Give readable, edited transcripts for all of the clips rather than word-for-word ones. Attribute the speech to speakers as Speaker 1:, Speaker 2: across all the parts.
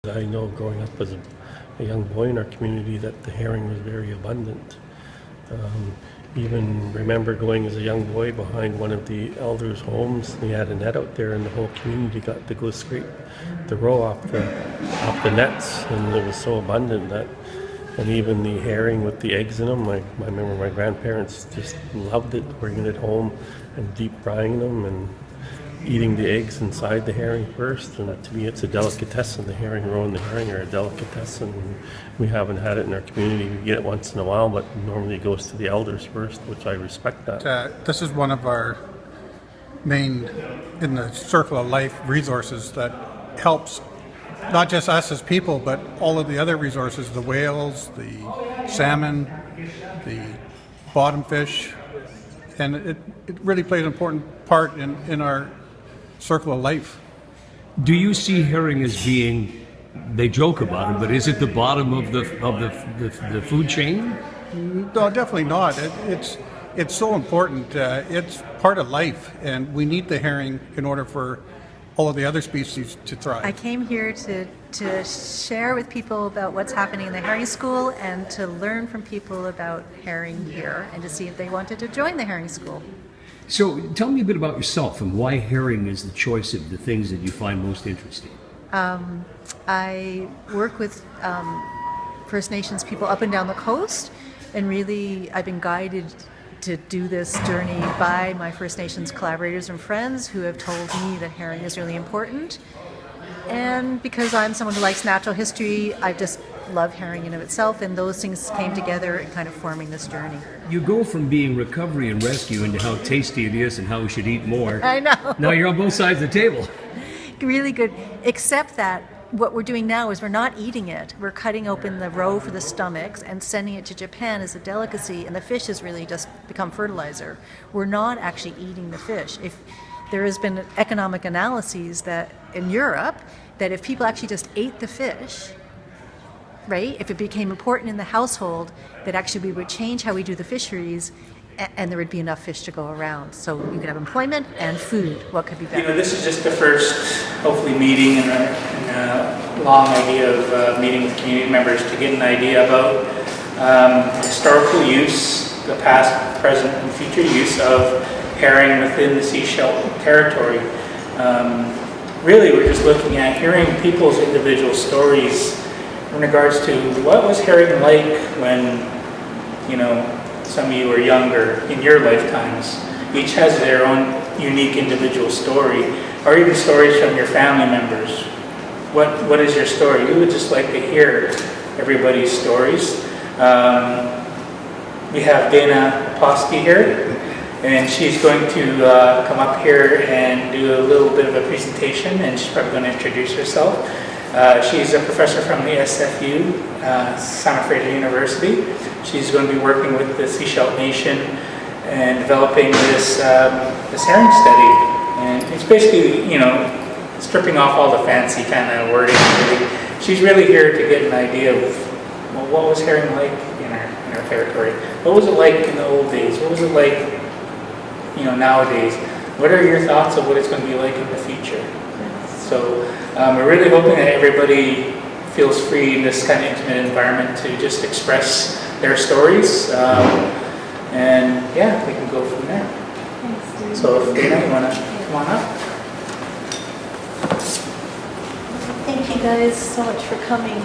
Speaker 1: I know growing up as a young boy in our community that the herring was very abundant. Um, Even remember going as a young boy behind one of the elders' homes. We had a net out there, and the whole community got to go scrape the roe off the nets, and it was so abundant that. And even the herring with the eggs in them, I remember my grandparents just loved it, bringing it home and deep frying them and eating the eggs inside the herring first. And to me, it's a delicatessen. The herring roe and the herring are a delicatessen. And we haven't had it in our community. We get it once in a while, but normally it goes to the elders first, which I respect that.
Speaker 2: This is one of our main, in the circle of life, resources that helps not just us as people, but all of the other resources, the whales, the salmon, the bottom fish, and it really plays an important part in our circle of life.
Speaker 3: Do you see herring as being, they joke about it, but is it the bottom of the food chain?
Speaker 2: No, definitely not. It's so important. It's part of life, and we need the herring in order for all of the other species to thrive.
Speaker 4: I came here to share with people about what's happening in the herring school and to learn from people about herring here and to see if they wanted to join the herring school.
Speaker 3: So tell me a bit about yourself and why herring is the choice of the things that you find most interesting.
Speaker 4: I work with First Nations people up and down the coast, and really I've been guided to do this journey by my First Nations collaborators and friends who have told me that herring is really important. And because I'm someone who likes natural history, I just love herring in of itself, and those things came together in kind of forming this journey.
Speaker 3: You go from being recovery and rescue into how tasty it is and how we should eat more.
Speaker 4: I know.
Speaker 3: Now you're on both sides of the table.
Speaker 4: Really good, except that what we're doing now is we're not eating it. We're cutting open the roe for the stomachs and sending it to Japan as a delicacy, and the fish has really just become fertilizer. We're not actually eating the fish. If there has been economic analyses that in Europe that if people actually just ate the fish, right, if it became important in the household, that actually we would change how we do the fisheries, and there would be enough fish to go around. So you could have employment and food. What could be better?
Speaker 5: This is just the first, hopefully, meeting and a long idea of meeting with community members to get an idea about historical use, the past, present, and future use of herring within the Sechelt territory. Really, we're just looking at hearing people's individual stories in regards to what was herring like when, some of you were younger in your lifetimes. Each has their own unique individual story, or even stories from your family members. What is your story? We would just like to hear everybody's stories. We have Dana Posky here, and she's going to come up here and do a little bit of a presentation, and she's probably going to introduce herself. She's a professor from the SFU, Simon Fraser University. She's going to be working with the Sechelt Nation and developing this herring study. And it's basically, stripping off all the fancy kind of wording. Really. She's really here to get an idea of what was herring like in our territory. What was it like in the old days? What was it like, nowadays? What are your thoughts of what it's going to be like in the future? So we're really hoping that everybody feels free in this kind of intimate environment to just express their stories. And yeah, we can go from there. Thanks, so if Dana, you want to come on up?
Speaker 6: Thank you guys so much for coming.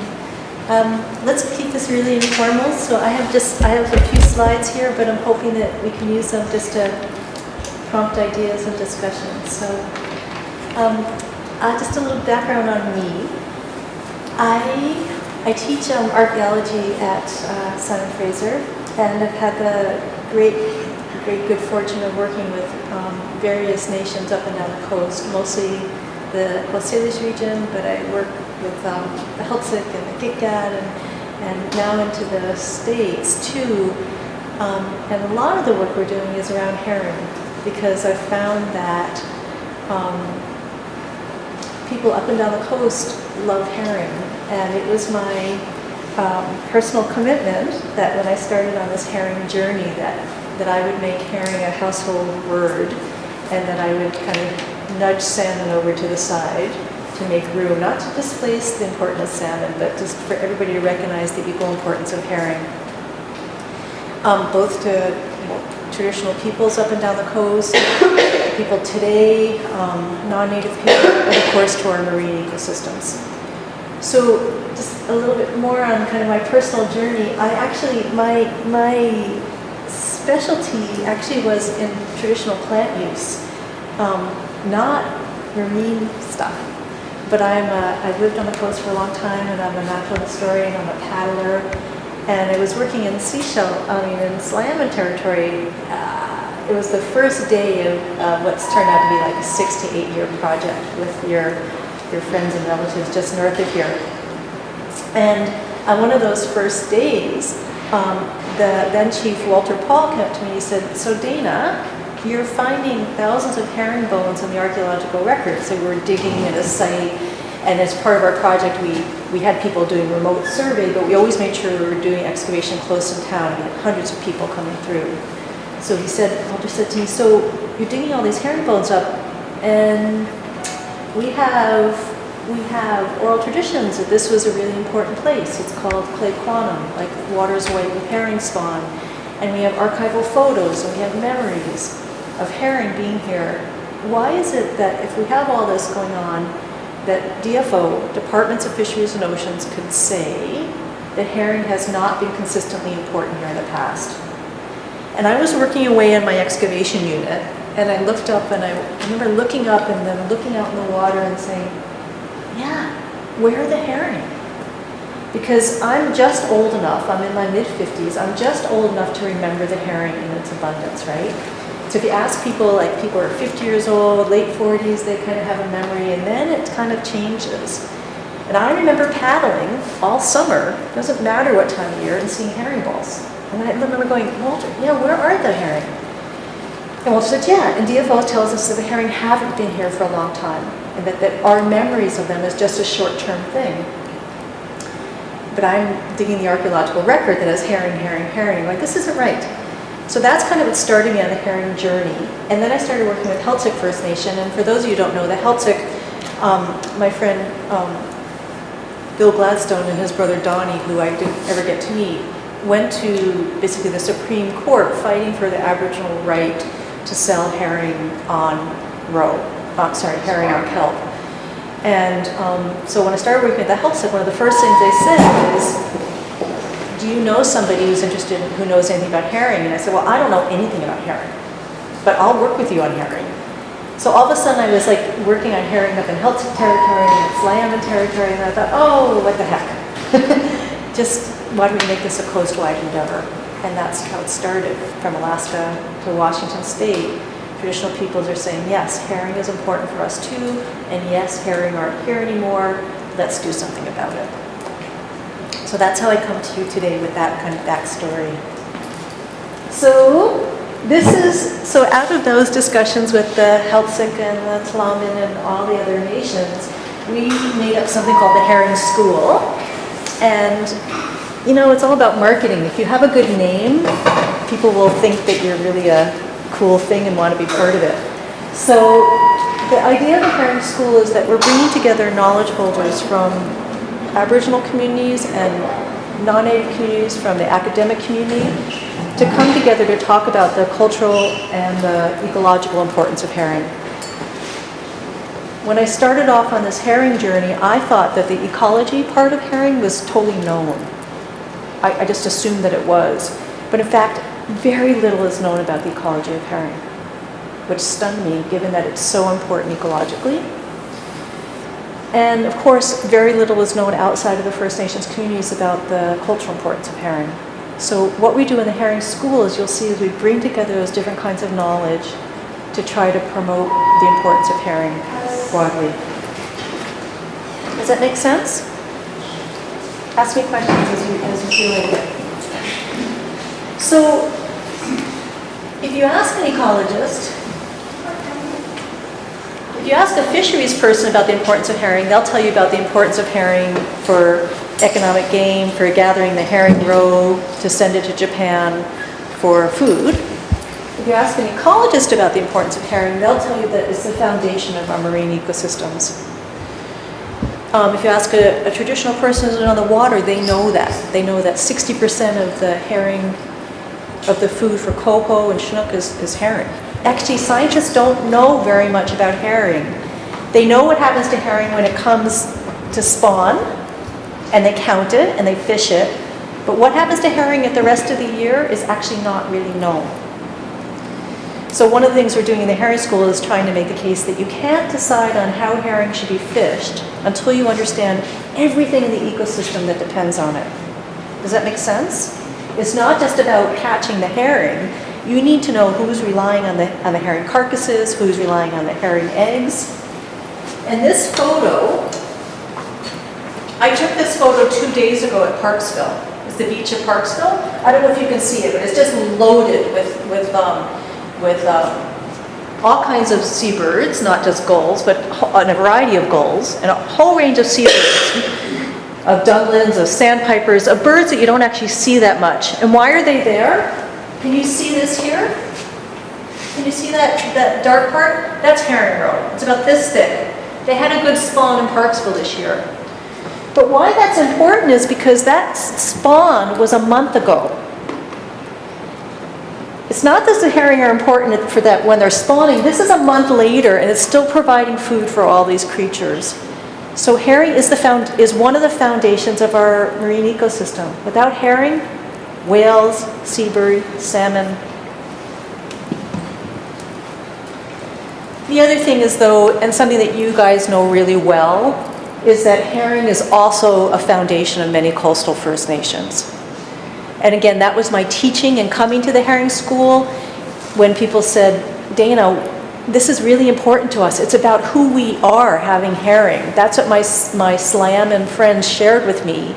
Speaker 6: Let's keep this really informal. So I have a few slides here, but I'm hoping that we can use them just to prompt ideas and discussion. So just a little background on me. I teach archaeology at Simon Fraser, and I've had the great good fortune of working with various nations up and down the coast, mostly the Coast Salish region, but I work with the Heiltsuk and the Gitga'at and now into the States too. And a lot of the work we're doing is around herring, because I've found that people up and down the coast love herring, and it was my personal commitment that when I started on this herring journey that I would make herring a household word, and that I would kind of nudge salmon over to the side to to make room, not to displace the importance of salmon, but just for everybody to recognize the equal importance of herring. Both to traditional peoples up and down the coast, people today, non-native people, and of course to our marine ecosystems. So just a little bit more on kind of my personal journey. I actually, my specialty actually was in traditional plant use, not marine stuff. But I've lived on the coast for a long time, and I'm a natural historian, I'm a paddler, and I was working in in salmon territory. It was the first day of what's turned out to be like a 6 to 8 year project with your friends and relatives just north of here. And on one of those first days, the then chief Walter Paul came up to me and he said, "So Dana, you're finding thousands of herring bones in the archaeological record." So we were digging at a site, and as part of our project, we had people doing remote survey, but we always made sure we were doing excavation close in town. We had hundreds of people coming through. So Walter said to me, "So you're digging all these herring bones up, and we have oral traditions that this was a really important place. It's called Clay Quantum, like water's white with herring spawn. And we have archival photos, and we have memories of herring being here. Why is it that if we have all this going on, that DFO, Departments of Fisheries and Oceans, could say that herring has not been consistently important here in the past?" And I was working away in my excavation unit, and I looked up, and I remember looking up and then looking out in the water and saying, "Yeah, where are the herring?" Because I'm just old enough, I'm in my mid-50s, I'm just old enough to remember the herring in its abundance, right? So if you ask people, like people are 50 years old, late 40s, they kind of have a memory, and then it kind of changes. And I remember paddling all summer, doesn't matter what time of year, and seeing herring balls. And I remember going, "Walter, yeah, where are the herring?" And Walter said, "Yeah, and DFO tells us that the herring haven't been here for a long time, and that our memories of them is just a short-term thing." But I'm digging the archaeological record that has herring, herring, herring. I'm like, this isn't right. So that's kind of what started me on the herring journey. And then I started working with Heiltsuk First Nation. And for those of you who don't know, the Heiltsuk, my friend Bill Gladstone and his brother Donnie, who I didn't ever get to meet, went to basically the Supreme Court fighting for the Aboriginal right to sell herring on herring on kelp. And so when I started working at the Heiltsuk, one of the first things they said is, "Do you know somebody who knows anything about herring?" And I said, "Well, I don't know anything about herring, but I'll work with you on herring." So all of a sudden I was like working on herring up in Heiltsuk territory and Lamb territory, and I thought, oh, what the heck. Just why don't we make this a coast-wide endeavor? And that's how it started, from Alaska to Washington State. Traditional peoples are saying, yes, herring is important for us too, and yes, herring aren't here anymore. Let's do something about it. So that's how I come to you today with that kind of backstory. So out of those discussions with the Heiltsuk and the Tla'amin and all the other nations, we made up something called the Herring School. And it's all about marketing. If you have a good name, people will think that you're really a cool thing and want to be part of it. So the idea of the Herring School is that we're bringing together knowledge holders from Aboriginal communities and non-native communities, from the academic community, to come together to talk about the cultural and the ecological importance of herring. When I started off on this herring journey, I thought that the ecology part of herring was totally known. I just assumed that it was. But in fact, very little is known about the ecology of herring, which stunned me, given that it's so important ecologically. And of course, very little is known outside of the First Nations communities about the cultural importance of herring. So what we do in the Herring School, as you'll see, is we bring together those different kinds of knowledge to try to promote the importance of herring broadly. Does that make sense? Ask me questions as you feel like it. So, if you ask an ecologist, if you ask a fisheries person about the importance of herring, they'll tell you about the importance of herring for economic gain, for gathering the herring roe to send it to Japan for food. If you ask an ecologist about the importance of herring, they'll tell you that it's the foundation of our marine ecosystems.
Speaker 4: If you ask a traditional person who's on the water, they know that. They know that 60% of the herring, of the food for coho and chinook is herring. Actually, scientists don't know very much about herring. They know what happens to herring when it comes to spawn, and they count it and they fish it. But what happens to herring at the rest of the year is actually not really known. So one of the things we're doing in the herring school is trying to make the case that you can't decide on how herring should be fished until you understand everything in the ecosystem that depends on it. Does that make sense? It's not just about catching the herring. You need to know who's relying on the herring carcasses, who's relying on the herring eggs. And this photo, I took this photo 2 days ago at Parksville. It's the beach of Parksville. I don't know if you can see it, but it's just loaded with all kinds of seabirds, not just gulls, but a variety of gulls, and a whole range of seabirds, of dunlins, of sandpipers, of birds that you don't actually see that much. And why are they there? Can you see this here? Can you see that dark part? That's herring roe. It's about this thick. They had a good spawn in Parksville this year. But why that's important is because that spawn was a month ago. It's not that the herring are important for that when they're spawning. This is a month later, and it's still providing food for all these creatures. So herring is one of the foundations of our marine ecosystem. Without herring, whales, seabird, salmon. The other thing is, though, and something that you guys know really well, is that herring is also a foundation of many coastal First Nations. And again, that was my teaching and coming to the herring school when people said, Dana, this is really important to us. It's about who we are having herring. That's what my slam and friends shared with me.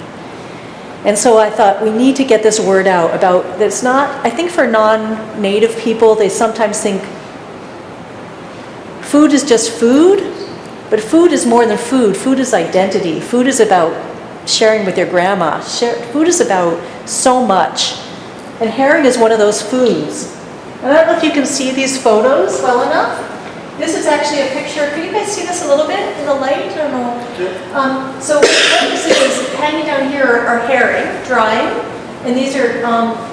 Speaker 4: And so I thought we need to get this word out about, it's not, I think for non-native people, they sometimes think food is just food, but food is more than food. Food is identity. Food is about sharing with your grandma. Food is about so much. And herring is one of those foods. And I don't know if you can see these photos well enough. This is actually a picture. Can you guys see this a little bit in the light? I don't know. So what this is hanging down here are herring, drying. And these are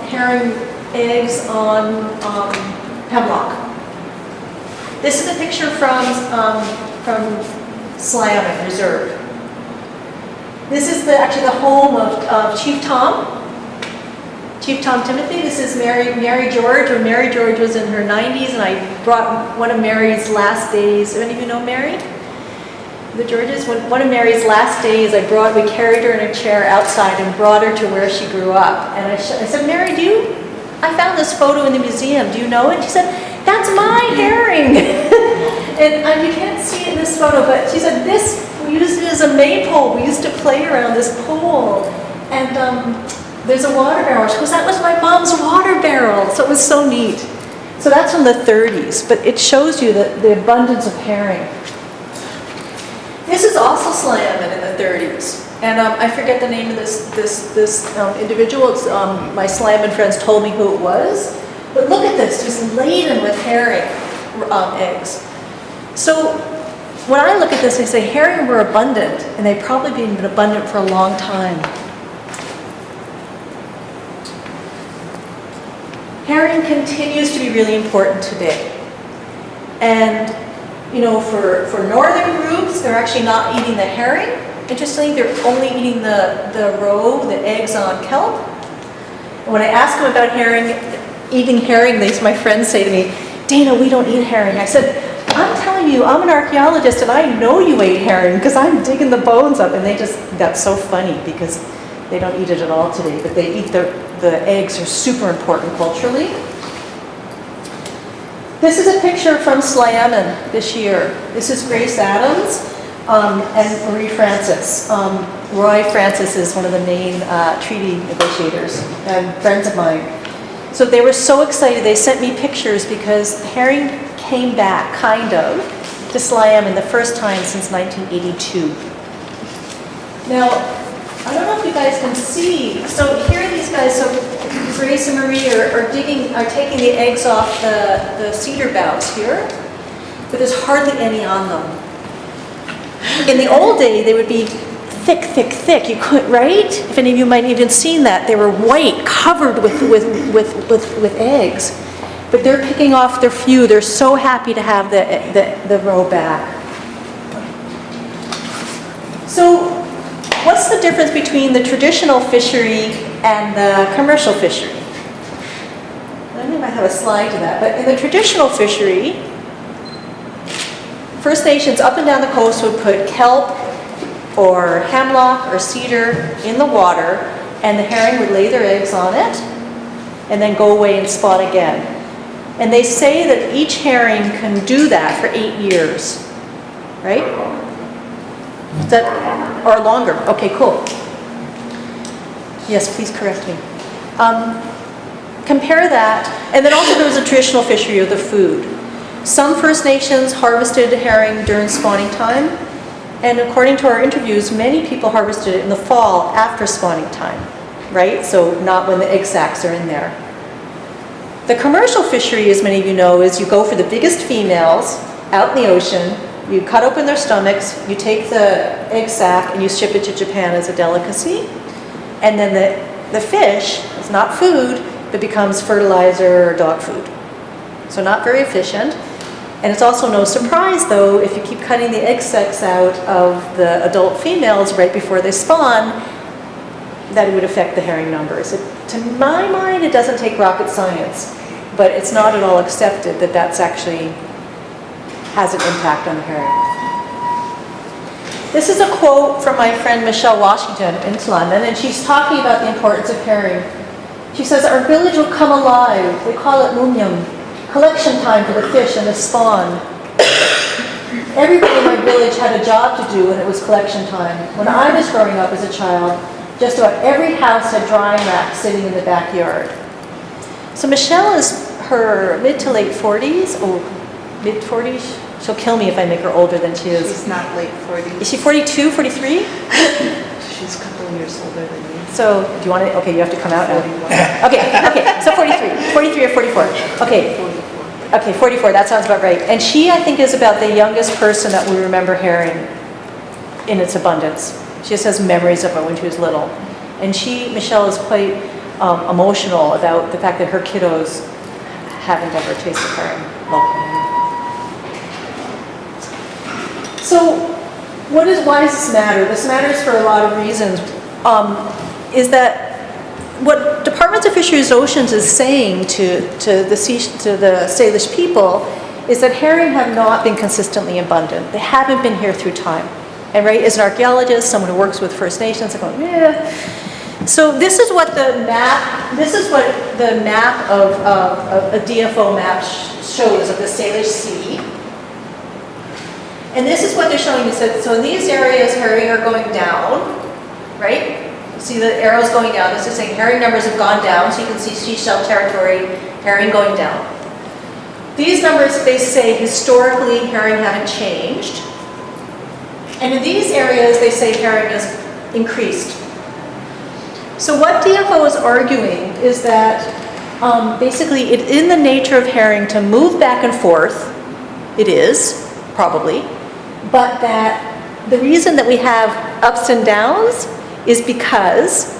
Speaker 4: herring eggs on hemlock. This is a picture from Slam Reserve. This is actually the home of Chief Tom Timothy. This is Mary George, or Mary George was in her 90s, and I brought one of Mary's last days. Any of you know Mary? The Georges? One of Mary's last days, we carried her in a chair outside and brought her to where she grew up. And I said, Mary, I found this photo in the museum. Do you know it? She said, that's my herring. And you can't see it in this photo, but she said, we used it as a maypole. We used to play around this pole. And there's a water barrel. She goes, that was my mom's water barrel. So it was so neat. So that's from the 30s, but it shows you the abundance of herring. This is also salmon in the 30s. And I forget the name of this individual. It's, my salmon friends told me who it was. But look at this, just laden with herring eggs. So when I look at this, I say herring were abundant, and they've probably been abundant for a long time. Herring continues to be really important today. And, for northern groups, they're actually not eating the herring. Interestingly, they're only eating the roe, the eggs on kelp. And when I ask them about eating herring, my friends say to me, Dana, we don't eat herring. I said, I'm telling you, I'm an archaeologist, and I know you ate herring because I'm digging the bones up. And that's so funny because they don't eat it at all today, but they eat the eggs are super important culturally. This is a picture from Slammin this year. This is Grace Adams and Marie Francis. Roy Francis is one of the main treaty negotiators and friends of mine. So they were so excited, they sent me pictures because herring came back, kind of, to Slammin the first time since 1982. Now, I don't know if you guys can see. So here are these guys. So Grace and Marie are taking the eggs off the cedar boughs here, but there's hardly any on them. In the old day, they would be thick, thick, thick. You couldn't, right? If any of you might have even seen that, they were white, covered with eggs. But they're picking off their few. They're so happy to have the roe back. So, what's the difference between the traditional fishery and the commercial fishery? I don't know if I have a slide to that, but in the traditional fishery, First Nations up and down the coast would put kelp or hemlock or cedar in the water, and the herring would lay their eggs on it and then go away and spawn again. And they say that each herring can do that for 8 years, right? Is that, or longer? Okay, cool. Yes, please correct me. Compare that, and then also there was a traditional fishery of the food. Some First Nations harvested herring during spawning time, and according to our interviews, many people harvested it in the fall after spawning time, right? So not when the egg sacs are in there. The commercial fishery, as many of you know, is you go for the biggest females out in the ocean, you cut open their stomachs, you take the egg sac and you ship it to Japan as a delicacy, and then the fish is not food, but becomes fertilizer or dog food. So not very efficient. And it's also no surprise, though, if you keep cutting the egg sacs out of the adult females right before they spawn, that it would affect the herring numbers. To my mind, it doesn't take rocket science, but it's not at all accepted that that's actually has an impact on the herring. This is a quote from my friend Michelle Washington in London, and she's talking about the importance of herring. She says, our village will come alive. They call it munyam. Collection time for the fish and the spawn. Everybody in my village had a job to do when it was collection time. When I was growing up as a child, just about every house had drying racks sitting in the backyard. So Michelle is her mid to late 40s, mid 40s. She'll kill me if I make her older than she is.
Speaker 7: She's not late 40s.
Speaker 4: Is she 42, 43?
Speaker 7: She's a couple of years older than me.
Speaker 4: So, do you want to, okay, you have to come out now. Okay, so 43 or 44. Okay,
Speaker 7: 44.
Speaker 4: Okay, 44, that sounds about right. And she, I think, is about the youngest person that we remember herring in its abundance. She just has memories of it when she was little. And Michelle, is quite emotional about the fact that her kiddos haven't ever tasted herring locally. So, why does this matter? This matters for a lot of reasons. Is that what Departments of Fisheries and Oceans is saying to the Salish people is that herring have not been consistently abundant. They haven't been here through time. And right, as an archaeologist, someone who works with First Nations, I'm going, yeah. So this is what the map of a DFO map shows of the Salish Sea. And this is what they're showing you. So in these areas, herring are going down, right? See the arrows going down. This is saying herring numbers have gone down, so you can see seashell territory, herring going down. These numbers, they say historically herring haven't changed. And in these areas, they say herring has increased. So what DFO is arguing is that basically it's in the nature of herring to move back and forth. It is, probably. But that the reason that we have ups and downs is because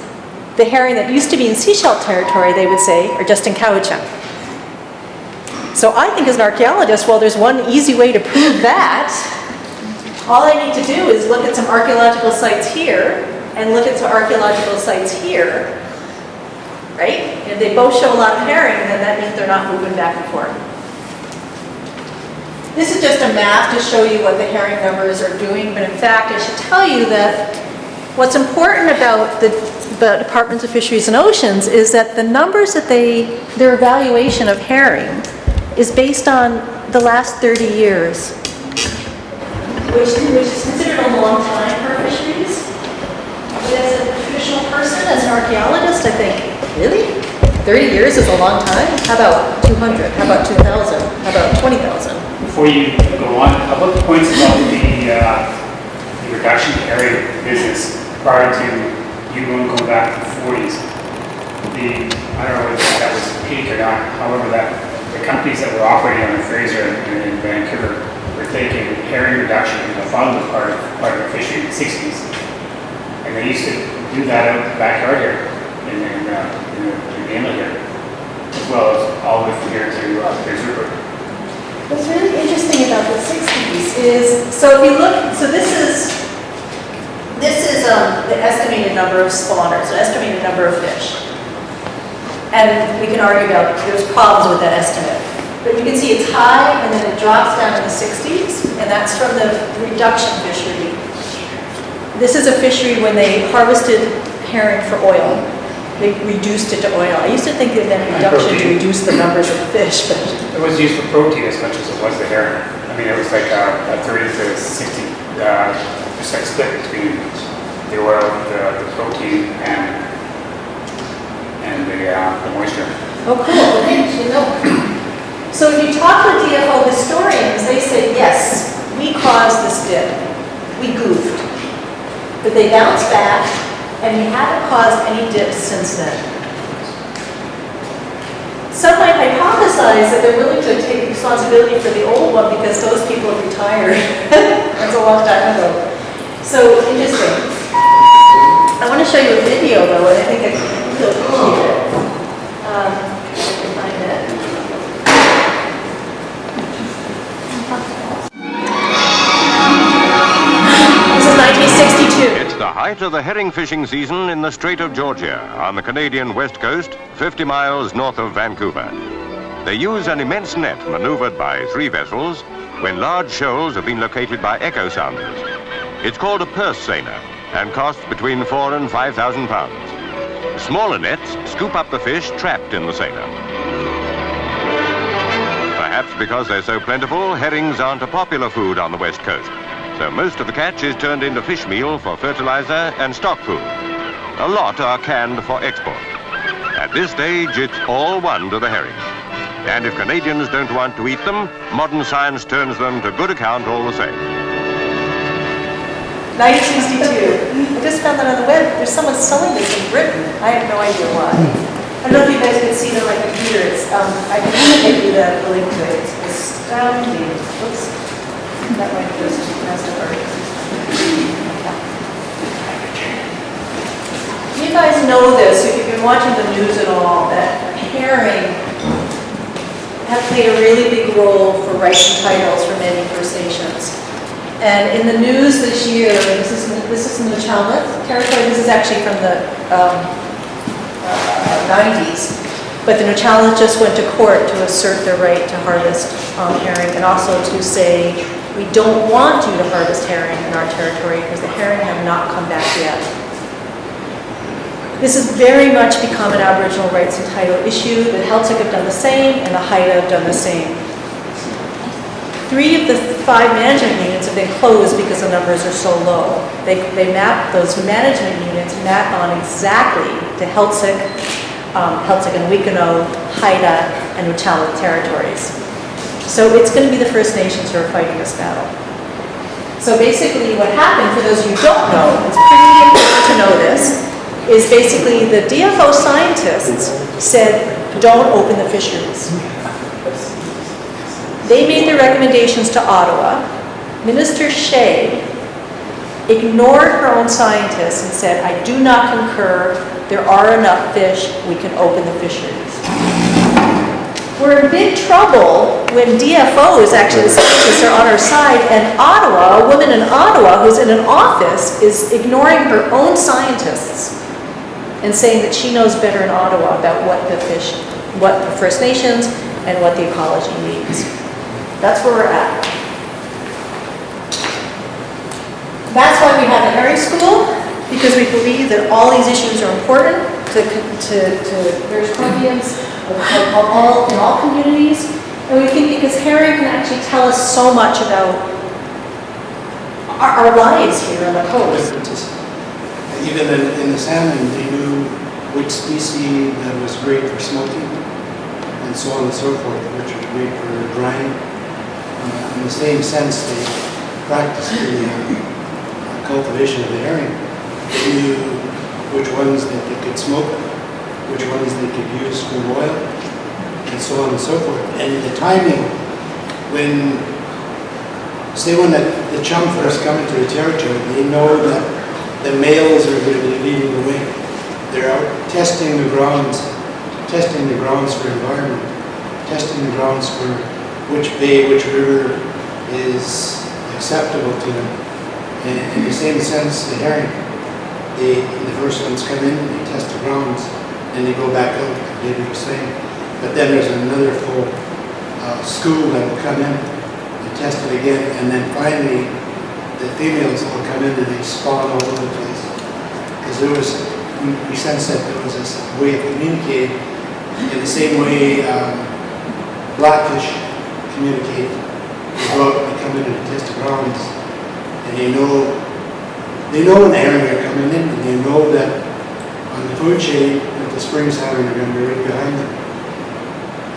Speaker 4: the herring that used to be in seashell territory, they would say, are just in Cowichan. So I think as an archaeologist, well, there's one easy way to prove that. All I need to do is look at some archaeological sites here and look at some archaeological sites here, right? And if they both show a lot of herring, then that means they're not moving back and forth. This is just a map to show you what the herring numbers are doing, but in fact, I should tell you that what's important about the Departments of Fisheries and Oceans is that the numbers that their evaluation of herring is based on the last 30 years, which is considered a long time for fisheries. But as a traditional person, as an archaeologist, I think, really? 30 years is a long time? How about 200? How about 2,000? How about 20,000?
Speaker 8: Before you go on, how about the points about the reduction in area business prior to you going back to the 40s? I don't know if that was peak or not, however, that the companies that were operating on the Fraser and in Vancouver were thinking herring reduction in the fund was part of the fishery in the 60s. And they used to do that out in the backyard here, in the inlet here, as well as all the way from here to Prince Rupert.
Speaker 6: What's really interesting about the 60s is, so if you look, so this is the estimated number of spawners, the estimated number of fish. And we can argue about, there's problems with that estimate. But you can see it's high and then it drops down in the 60s, and that's from the reduction fishery. This is a fishery when they harvested herring for oil. They reduced it to oil. I used to think that meant reduction to reduce the numbers of fish, but
Speaker 8: It was used for protein as much as it was the herring. I mean, it was like a 30 to 60% split between the oil, the protein, and the moisture.
Speaker 6: oh cool, I didn't know. So if you talk to DFO historians, they say, yes, we caused this dip. We goofed. But they bounced back, and we haven't caused any dips since then. Some might hypothesize that they're willing to take responsibility for the old one because those people have retired. That's a long time ago. So interesting. I want to show you a video though, and I think you'll appreciate it. I can find it. This is 1962.
Speaker 9: It's the height of the herring fishing season in the Strait of Georgia on the Canadian west coast, 50 miles north of Vancouver. They use an immense net maneuvered by 3 vessels when large shoals have been located by echo sounders. It's called a purse seiner and costs between 4,000 and 5,000 pounds. Smaller nets scoop up the fish trapped in the seiner. Perhaps because they're so plentiful, herrings aren't a popular food on the west coast. So most of the catch is turned into fish meal for fertilizer and stock food. A lot are canned for export. At this stage, it's all one to the herring. And if Canadians don't want to eat them, modern science turns them to good account all the same.
Speaker 6: 1962. I just found that on the web. There's someone selling this in Britain. I have no idea why. I don't know if you guys can see it on my computer. It's, I can give you the link to it. It's astounding. Oops. That might just messed up our... You guys know this, if you've been watching the news at all, that herring have played a really big role for rights and titles for many First Nations. And in the news this year, this is in the Chalmette territory. This is actually from the 90s. But the Nuu-chah-nulth just went to court to assert their right to harvest herring, and also to say, we don't want you to harvest herring in our territory because the herring have not come back yet. This has very much become an Aboriginal rights and title issue. The Celtic have done the same, and the Haida have done the same. 3 of the 5 management units have been closed because the numbers are so low. They map, those management units map on exactly the Celtic and Wekano, Haida, and Nuu-chah-nulth territories. So it's going to be the First Nations who are fighting this battle. So basically what happened, for those of you who don't know, it's pretty important to know this, is basically the DFO scientists said, don't open the fisheries. They made their recommendations to Ottawa. Minister Shea ignored her own scientists and said, I do not concur, there are enough fish, we can open the fisheries. We're in big trouble when DFO is actually, the scientists are on our side, and Ottawa, a woman in Ottawa who's in an office, is ignoring her own scientists and saying that she knows better in Ottawa about what the First Nations and what the ecology needs. That's where we're at. That's why we have the herring school, because we believe that all these issues are important to British Columbians in all communities. And we think because herring can actually tell us so much about our lives here on the coast.
Speaker 10: Even in the salmon, they knew which species that was great for smoking, and so on and so forth, which was great for drying. In the same sense, they practiced the cultivation of the herring. They knew which ones that they could smoke, which ones they could use for oil, and so on and so forth. And the timing when say when the chum first come into the territory, they know that the males are going to be leading the way. They're out testing the grounds for environment, testing the grounds for which bay, which river is acceptable to them. And in the same sense, the herring, the first ones come in, they test the grounds, and they go back out, like David was saying. But then there's another full school that will come in and test it again, and then finally the females will come in and they spawn all over the place. Because we sensed that there was this way of communicating in the same way blackfish communicate. They go out and they come in and test the grounds, and they know when the herring are coming in, and they know that on the food chain that the spring salmon are going to be right behind them.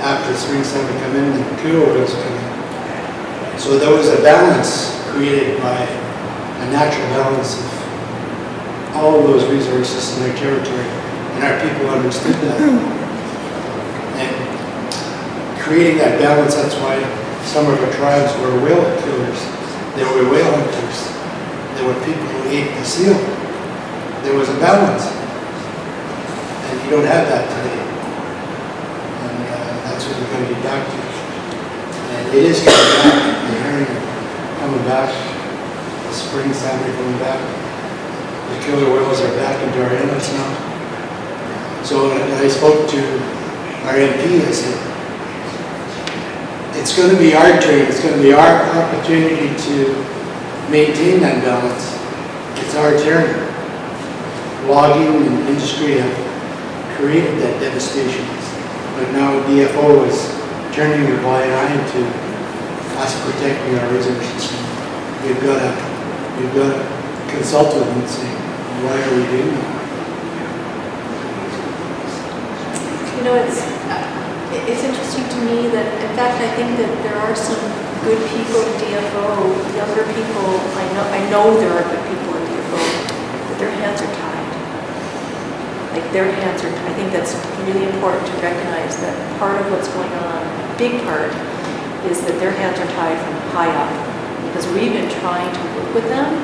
Speaker 10: After the spring salmon come in, the killer whales come in. So there was a balance created by a natural balance of all of those resources in their territory, and our people understood that. And creating that balance, that's why some of our tribes were whale killers. They were whale hunters. There were people who ate the seal. There was a balance. And you don't have that today. And that's what we're going to get back to. And it is coming back. The herring are coming back. The spring salmon are coming back. The killer whales are back into our inlets now. So when I spoke to our MP, I said, it's going to be our turn. It's going to be our opportunity to maintain that balance. It's our turn. Logging and industry have created that devastation. But now DFO is turning a blind eye to us protecting our resources. We've got to consult with them and say, why are we doing that?
Speaker 6: You know, it's interesting to me that, in fact, I think that there are some good people in DFO, younger people. I know there are good people in DFO, but their hands are tied. Like their hands are. I think that's really important to recognize that part of what's going on, a big part, is that their hands are tied from high up, because we've been trying to work with them,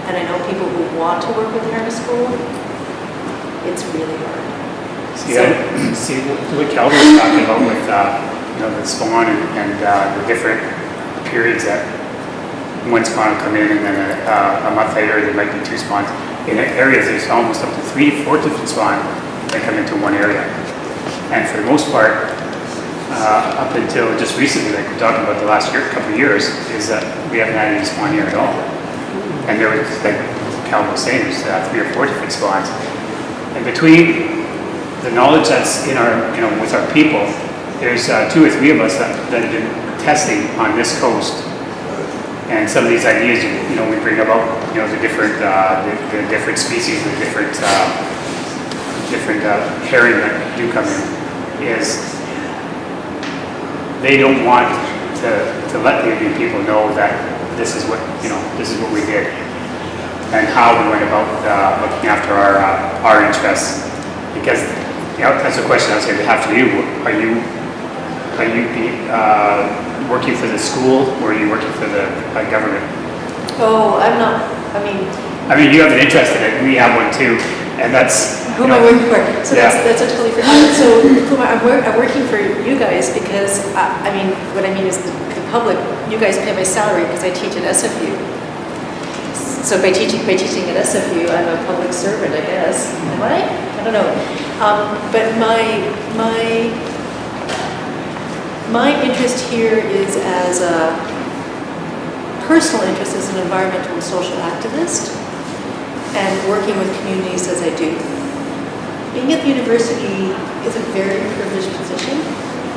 Speaker 6: and I know people who want to work with Herring School. It's really hard.
Speaker 8: See what Calvin was talking about with the spawn and the different periods that one spawn will come in, and then a month later there might be two spawns. In areas there's almost up to 3 to 4 different spawns that come into one area. And for the most part, up until just recently, like we're talking about the last couple of years, is that we haven't had any spawn here at all. And there was, like Calvin was saying, there's 3 or 4 different spawns. And between the knowledge that's in our, with our people, there's 2 or 3 of us that have been testing on this coast, and some of these ideas, we bring about, the different species, the different herring that do come in, is they don't want to let the Indian people know that this is what we did, and how we went about looking after our interests, because. That's a question I was going to have to you. Are you working for the school, or are you working for the government?
Speaker 6: Oh, I'm not. I mean,
Speaker 8: you have an interest in it. We have one too, and that's.
Speaker 6: Who am I working for? So that's a totally different. So I'm working for you guys because what I mean is the public. You guys pay my salary because I teach at SFU. So by teaching at SFU, I'm a public servant, I guess. Am I? I don't know. But my interest here is as a personal interest as an environmental and social activist, and working with communities as I do. Being at the university is a very privileged position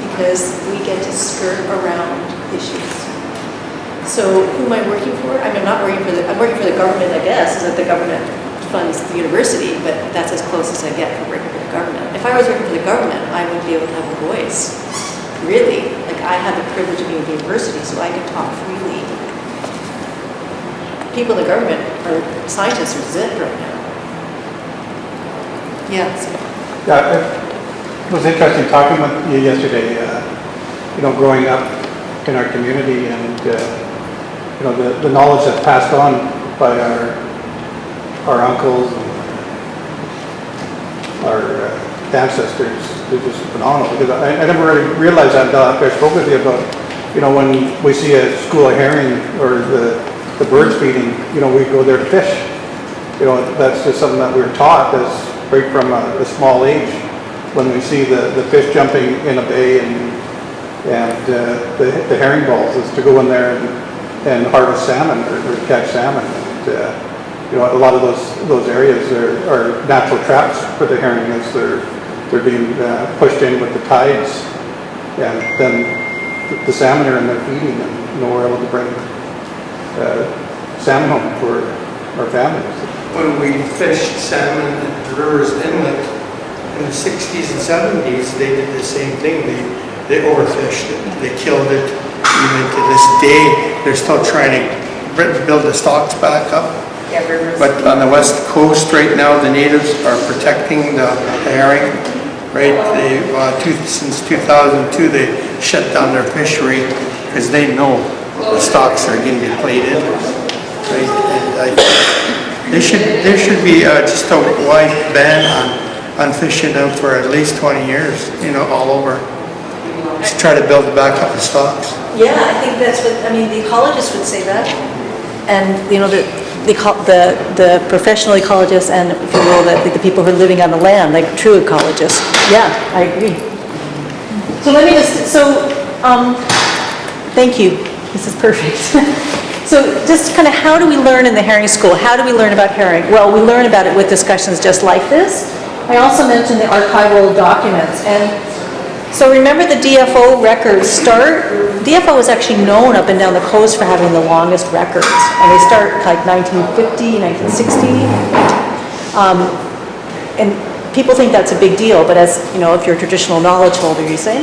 Speaker 6: because we get to skirt around issues. So who am I working for? I'm working for the government, I guess, is that the government funds the university, but that's as close as I get for working for the government. If I was working for the government, I would be able to have a voice. Really. Like I have the privilege of being at the university, so I can talk freely. People in the government are scientists are zip right now. Yes.
Speaker 2: Yeah, it was interesting talking with you yesterday, growing up in our community and the knowledge that's passed on by our uncles and our ancestors is just phenomenal. Because I never really realized that until after I spoke with you about, when we see a school of herring or the birds feeding, we go there to fish. That's just something that we're taught as right from a small age. When we see the fish jumping in a bay and the herring balls is to go in there and harvest salmon or catch salmon. And, a lot of those areas are natural traps for the herring as they're being pushed in with the tides. And then the salmon are in there feeding and we're able to bring salmon home for our families.
Speaker 10: When we fished salmon at the Rivers Inlet in the 60s and 70s, they did the same thing. They overfished it. They killed it. Even to this day, they're still trying to build the stocks back up. But on the west coast right now, the natives are protecting the herring. Right? Since 2002, they shut down their fishery because they know the stocks are getting depleted. Right? There should be just a wide ban on fishing out for at least 20 years, all over, to try to build back up the stocks.
Speaker 4: Yeah, I think that's what, the ecologists would say that. And, the professional ecologists and, if you will, the people who are living on the land, like true ecologists. Yeah, I agree. So let me thank you. This is perfect. So just kind of how do we learn in the herring school? How do we learn about herring? Well, we learn about it with discussions just like this. I also mentioned the archival documents. And so remember the DFO records start? DFO is actually known up and down the coast for having the longest records. And they start like 1950, 1960. And people think that's a big deal, but as, if you're a traditional knowledge holder, you say,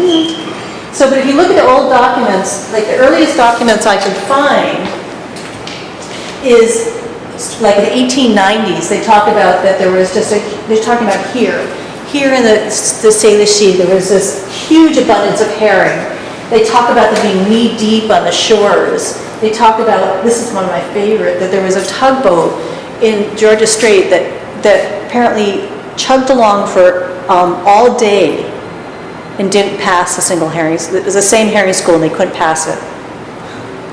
Speaker 4: So, but if you look at the old documents, like the earliest documents I could find is like in the 1890s, they talk about that there was just they're talking about here in the Salish Sea, there was this huge abundance of herring. They talk about them being knee deep on the shores. They talk about, this is one of my favorite, that there was a tugboat in Georgia Strait that apparently chugged along for all day and didn't pass a single herring. It was the same herring school and they couldn't pass it.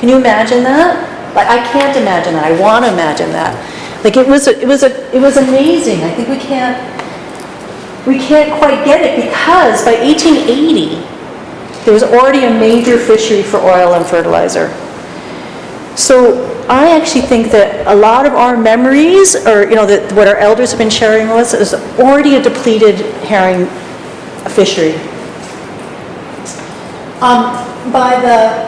Speaker 4: Can you imagine that? Like, I can't imagine that. I want to imagine that. Like, it was amazing. I think we can't quite get it because by 1880 there was already a major fishery for oil and fertilizer. So I actually think that a lot of our memories, or that what our elders have been sharing with us, is already a depleted herring fishery. By the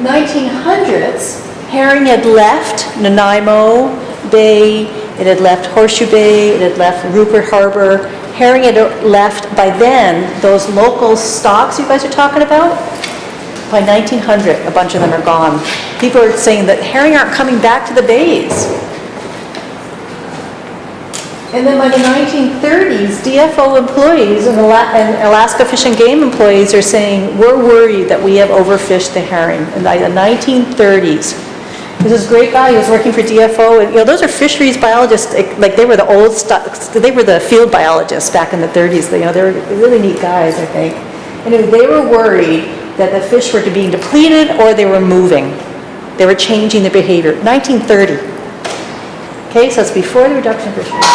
Speaker 4: 1900s, herring had left Nanaimo Bay, it had left Horseshoe Bay, it had left Rupert Harbor. Herring had left, by then, those local stocks you guys are talking about, by 1900, a bunch of them are gone. People are saying that herring aren't coming back to the bays. And then by the 1930s, DFO employees and Alaska Fish and Game employees are saying, we're worried that we have overfished the herring. And by the 1930s, there's this great guy who was working for DFO, and those are fisheries biologists, like they were the old they were the field biologists back in the 30s. They were really neat guys, I think. Anyway, they were worried that the fish were being depleted or they were moving. They were changing their behavior. 1930. Okay, so it's before the reduction of fisheries.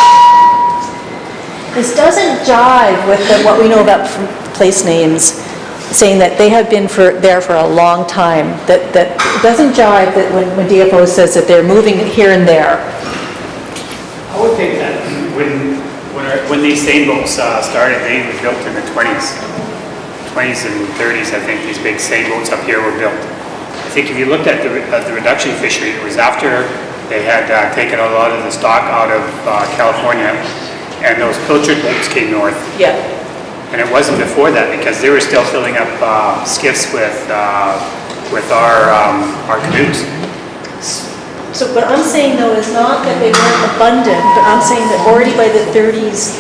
Speaker 4: This doesn't jive with what we know about place names, saying that they have been there for a long time. That doesn't jive that when DFO says that they're moving here and there.
Speaker 8: I would think that when these seine boats started, they were built in the 20s and 30s. I think these big seine boats up here were built. I think if you looked at the reduction fishery, it was after they had taken a lot of the stock out of California, and those pilchard boats came north.
Speaker 4: Yeah.
Speaker 8: And it wasn't before that because they were still filling up skiffs with our canoes.
Speaker 4: So what I'm saying though is not that they weren't abundant, but I'm saying that already by the 30s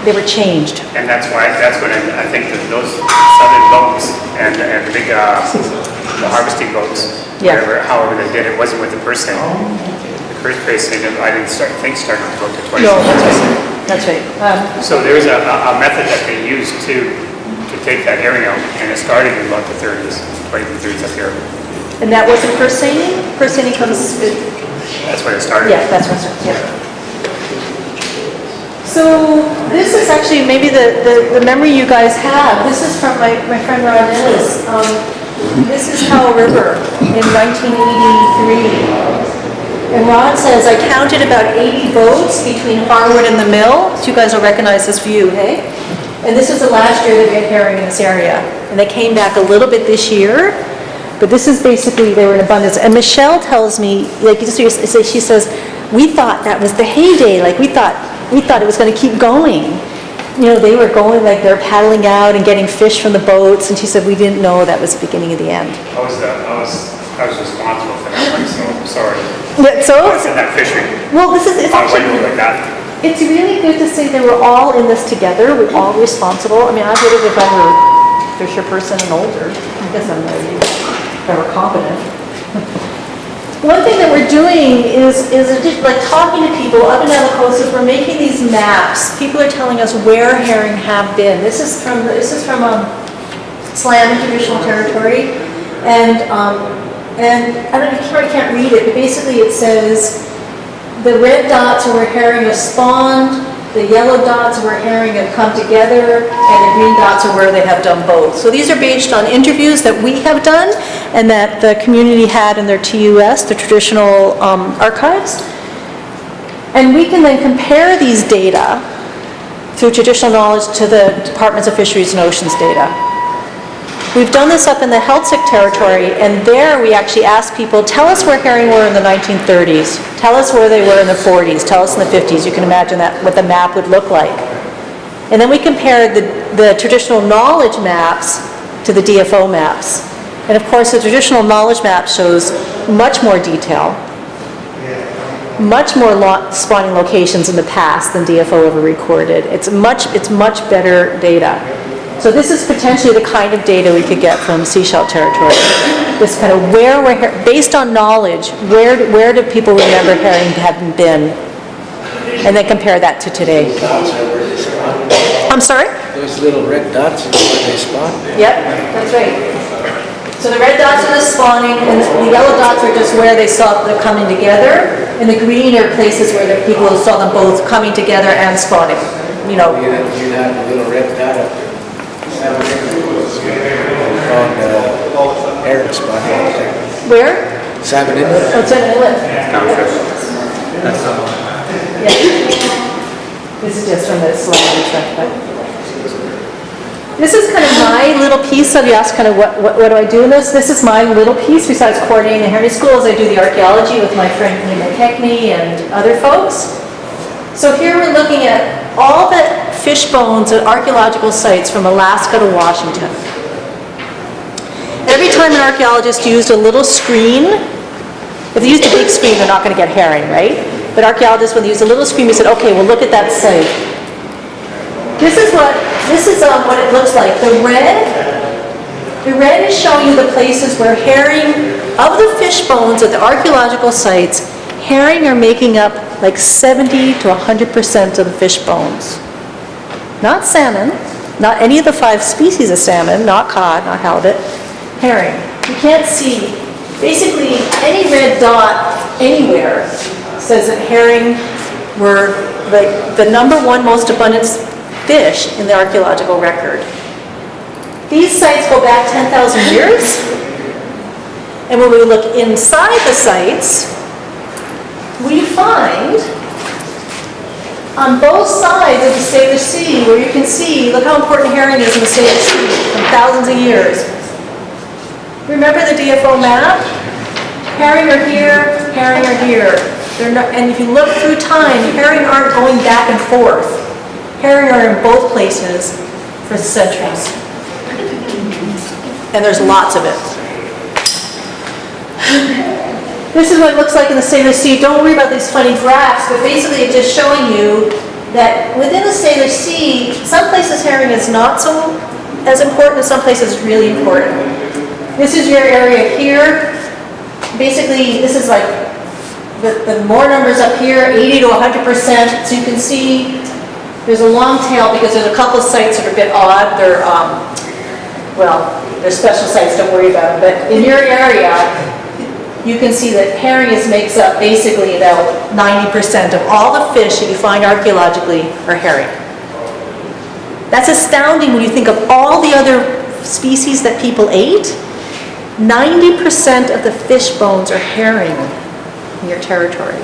Speaker 4: they were changed.
Speaker 8: And that's when I think that those southern boats and the big the harvesting boats,
Speaker 4: Yeah.
Speaker 8: however they did it, wasn't with the purse seine. The purse seine, I didn't think started to go to 20.
Speaker 4: No, that's right.
Speaker 8: So there was a method that they used to take that herring out, and it started in about the 30s, 20s, 30s up here.
Speaker 4: And that wasn't purse seining? Purse seining comes,
Speaker 8: That's when it started.
Speaker 4: yeah, that's what it starts, yeah. So this is actually maybe the memory you guys have. This is from my friend Ron Ellis. This is Powell River in 1983. And Ron says, I counted about 80 boats between Harwood and the mill. So you guys will recognize this view, hey? And this was the last year that we had herring in this area. And they came back a little bit this year. But this is basically, they were in abundance. And Michelle tells me, like, she says, we thought that was the heyday. Like, we thought it was going to keep going. You know, they were going, like, they're paddling out and getting fish from the boats. And she said, we didn't know that was the beginning of the end.
Speaker 8: I was responsible for that one, so I'm sorry.
Speaker 4: Yeah, so,
Speaker 8: I was in that fishery.
Speaker 4: well, it's
Speaker 8: On a
Speaker 4: actually,
Speaker 8: window like that.
Speaker 4: it's really good to say they were all in this together. We're all responsible. I mean, I would have if I were a fisher person and older. I guess I'm not if I were competent. One thing that we're doing is like talking to people up and down the coast. Is we're making these maps. People are telling us where herring have been. This is from SLAM Traditional Territory, and I don't know, I can't read it, but basically it says the red dots are where herring have spawned, the yellow dots are where herring have come together, and the green dots are where they have done both. So these are based on interviews that we have done and that the community had in their TUS, the traditional archives. And we can then compare these data through traditional knowledge to the Departments of Fisheries and Oceans data. We've done this up in the Heiltsuk territory, and there we actually asked people, tell us where herring were in the 1930s, tell us where they were in the 40s, tell us in the 50s. You can imagine that what the map would look like. And then we compared the traditional knowledge maps to the DFO maps. And of course, the traditional knowledge map shows much more detail, much more spawning locations in the past than DFO ever recorded. It's much better data. So this is potentially the kind of data we could get from Sechelt territory. This kind of based on knowledge, where do people remember herring having been? And then compare that to today. I'm sorry?
Speaker 11: Those little red dots are where they spawn.
Speaker 4: Yep, that's right. So the red dots are the spawning, and the yellow dots are just where they saw them coming together, and the green are places where the people saw them both coming together and spawning. You know.
Speaker 11: You'd have a little red dot up there. Found herring spawn out there.
Speaker 4: Where?
Speaker 11: Salmon Inlet.
Speaker 4: Oh, it's in Inlet.
Speaker 8: That's
Speaker 4: Yeah. This is just from the slide and stuff, but this is kind of my little piece. So you ask kind of what do I do in this? This is my little piece. Besides coordinating the herring schools, I do the archaeology with my friend Ian McKechnie and other folks. So here we're looking at all the fish bones at archaeological sites from Alaska to Washington. Every time an archaeologist used a little screen, if they used a big screen, they're not going to get herring, right? But archaeologists, when they used a little screen, they said, okay, well, look at that site. This is what it looks like. The red is showing you the places where herring, of the fish bones at the archaeological sites, herring are making up like 70 to 100% of the fish bones. Not salmon, not any of the 5 species of salmon, not cod, not halibut, herring. You can't see, basically any red dot anywhere says that herring were the #1 most abundant fish in the archaeological record. These sites go back 10,000 years, and when we look inside the sites, we find on both sides of the Salish Sea, where you can see, look how important herring is in the Salish Sea from thousands of years. Remember the DFO map? Herring are here, herring are here. They're not, and if you look through time, herring aren't going back and forth. Herring are in both places for centuries. And there's lots of it. This is what it looks like in the Salish Sea. Don't worry about these funny graphs, but basically it's just showing you that within the Salish Sea, some places herring is not so as important, and some places it's really important. This is your area here. Basically, this is like the more numbers up here, 80 to 100%. So you can see there's a long tail because there's a couple of sites that are a bit odd. They're, well, they're special sites, don't worry about them. But in your area, you can see that herring makes up basically about 90% of all the fish that you find archaeologically are herring. That's astounding when you think of all the other species that people ate. 90% of the fish bones are herring in your territory.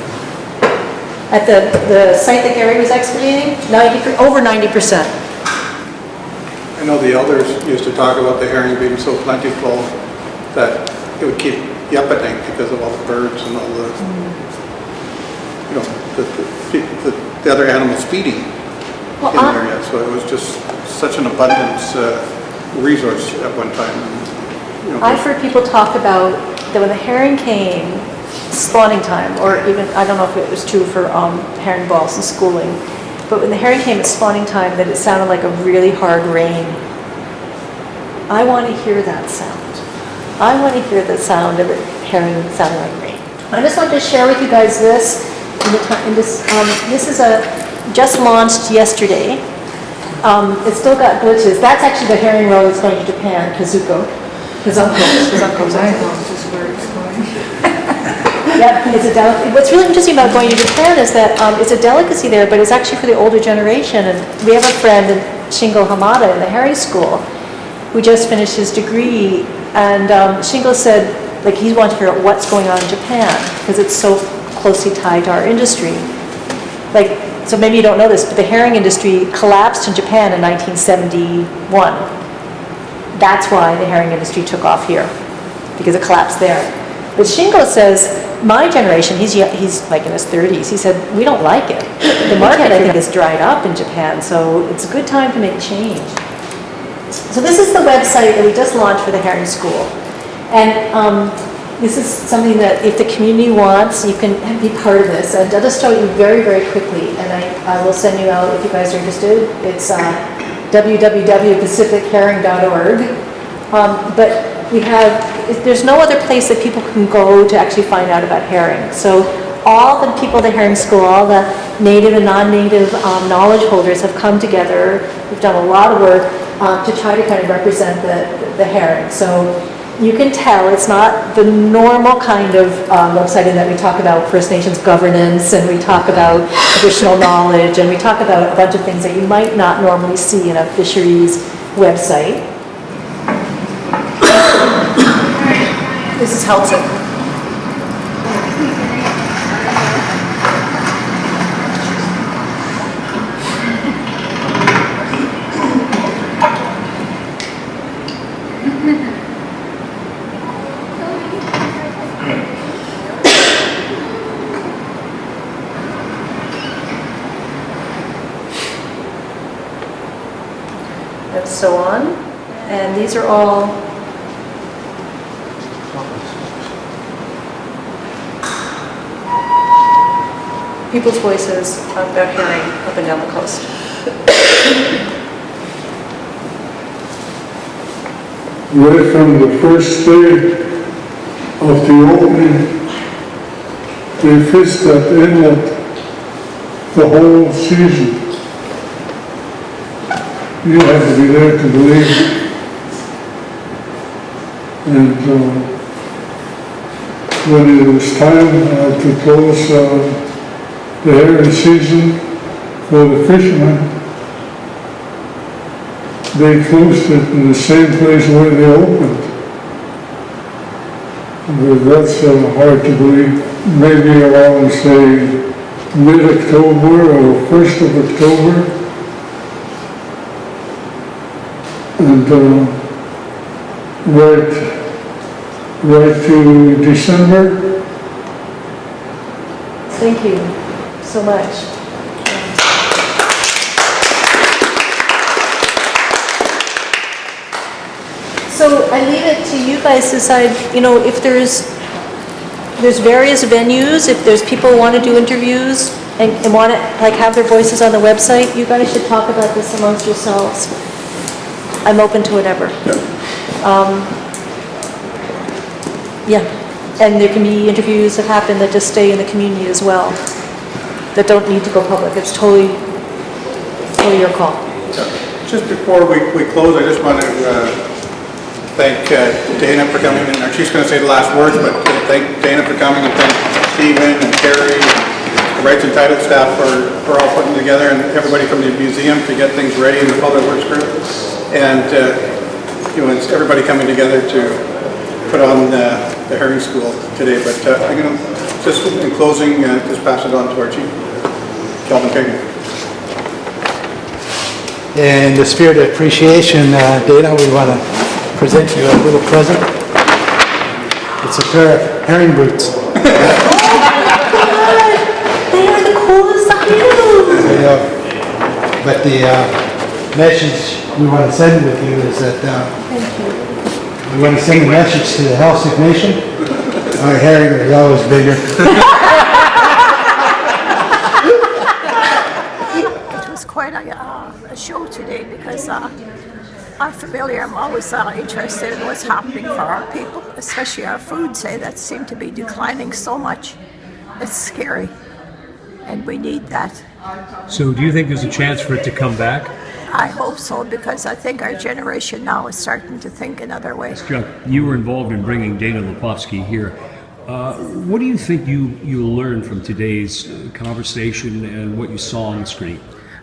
Speaker 4: At the site that Gary was excavating, over 90%.
Speaker 2: I know the elders used to talk about the herring being so plentiful that it would keep yuppeting because of all the birds and all the, you know, the other animals feeding in the area. So it was just such an abundance resource at one time. You know,
Speaker 4: I've heard people talk about that when the herring came, spawning time, or even, I don't know if it was true for herring balls and schooling, but when the herring came at spawning time, that it sounded like a really hard rain. I want to hear that sound. I want to hear the sound of a herring sounding like rain. I just want to share with you guys this. This is just launched yesterday. It's still got glitches. That's actually the herring roll that's going to Japan, Kazuko. Kazuko's where it's going. Yeah, it's what's really interesting about going to Japan is that it's a delicacy there, but it's actually for the older generation. And we have a friend, Shingo Hamada, in the herring school, who just finished his degree. And Shingo said, like, he wanted to figure out what's going on in Japan because it's so closely tied to our industry. Like, so maybe you don't know this, but the herring industry collapsed in Japan in 1971. That's why the herring industry took off here, because it collapsed there. But Shingo says, my generation, he's like in his 30s, he said, we don't like it. The market, I think, is dried up in Japan, so it's a good time to make change. So this is the website that we just launched for the herring school. And this is something that if the community wants, you can be part of this. And I'll just show you very, very quickly, and I will send you out if you guys are interested. It's www.pacificherring.org. But we have, there's no other place that people can go to actually find out about herring. So all the people at the herring school, all the native and non-native knowledge holders have come together. We've done a lot of work to try to kind of represent the herring. So you can tell it's not the normal kind of website in that we talk about First Nations governance and we talk about traditional knowledge and we talk about a bunch of things that you might not normally see in a fisheries website. This is Helton. And so on. And these are all people's voices about herring up and down the coast.
Speaker 12: Right from the first day of the opening, they fished that inlet the whole season. You have to be there to believe it. And when it was time to close the herring season for the fishermen, they closed it in the same place where they opened. But that's hard to believe. Maybe around, say, mid-October or 1st of October. And right to December.
Speaker 4: Thank you so much. So I leave it to you guys to decide, you know, if there's various venues, if there's people who want to do interviews and want to like have their voices on the website, you guys should talk about this amongst yourselves. I'm open to whatever.
Speaker 6: Yeah, and there can be interviews that happen that just stay in the community as well, that don't need to go public. It's totally your call.
Speaker 2: Just before we close, I just want to thank Dana for coming in. She's going to say the last words, but thank Dana for coming, and thank Stephen and Terry, and the Rights and Title staff for all putting together, and everybody from the museum to get things ready in the Public Works group. And it's everybody coming together to put on the herring school today. But I'm going to, just in closing, just pass it on to our chief, Kelvin Kagan.
Speaker 10: In the spirit of appreciation, Dana, we want to present you a little present. It's a pair of herring boots.
Speaker 6: Oh my God! They are the coolest I know.
Speaker 10: But the message we want to send with you is that we want to send a message to the Halsey Nation. Our herring is always bigger.
Speaker 13: It was quite a show today because I'm familiar. I'm always interested in what's happening for our people, especially our food, that seem to be declining so much. It's scary, and we need that.
Speaker 3: So do you think there's a chance for it to come back?
Speaker 13: I hope so, because I think our generation now is starting to think in other ways.
Speaker 3: Chuck, you were involved in bringing Dana Lepofsky here. What do you think you learned from today's conversation and what you saw on the screen?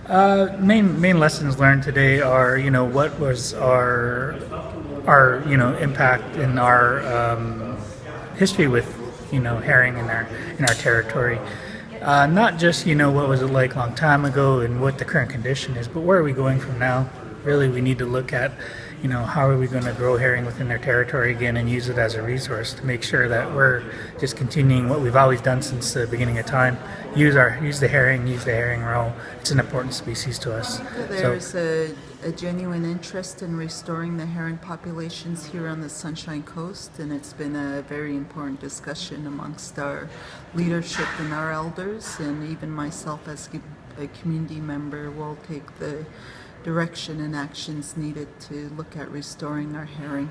Speaker 14: Main lessons learned today are, what was our impact in our history with, herring in our territory. Not just, what was it like a long time ago and what the current condition is, but where are we going from now? Really, we need to look at, how are we going to grow herring within their territory again and use it as a resource to make sure that we're just continuing what we've always done since the beginning of time. Use the herring roe. It's an important species to us.
Speaker 7: There's a genuine interest in restoring the herring populations here on the Sunshine Coast, and it's been a very important discussion amongst our leadership and our elders, and even myself as a community member will take the direction and actions needed to look at restoring our herring.